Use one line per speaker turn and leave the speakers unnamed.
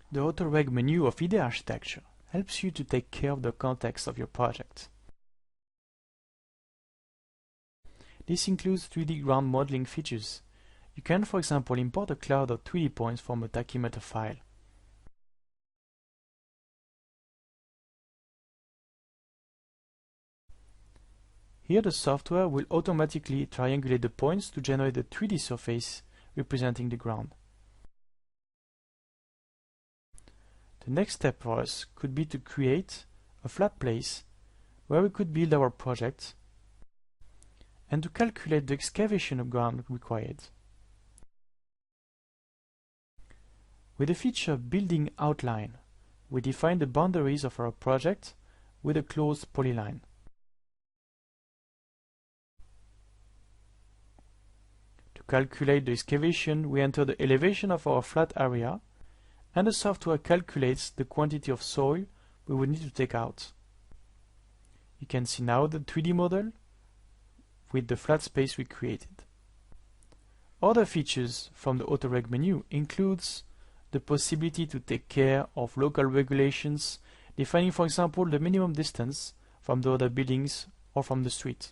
The AutoReg menu of IDE architecture helps you to take care of the context of your project. This includes 3D ground modeling features. You can, for example, import a cloud of 3D points from a tachymeter file. Here the software will automatically triangulate the points to generate a 3D surface representing the ground. The next step for us could be to create a flat place where we could build our project and to calculate the excavation of ground required. With the feature Building Outline, we define the boundaries of our project with a closed polyline. To calculate the excavation, we enter the elevation of our flat area, and the software calculates the quantity of soil we would need to take out. You can see now the 3D model with the flat space we created. Other features from the AutoReg menu includes the possibility to take care of local regulations, defining, for example, the minimum distance from the other buildings or from the street.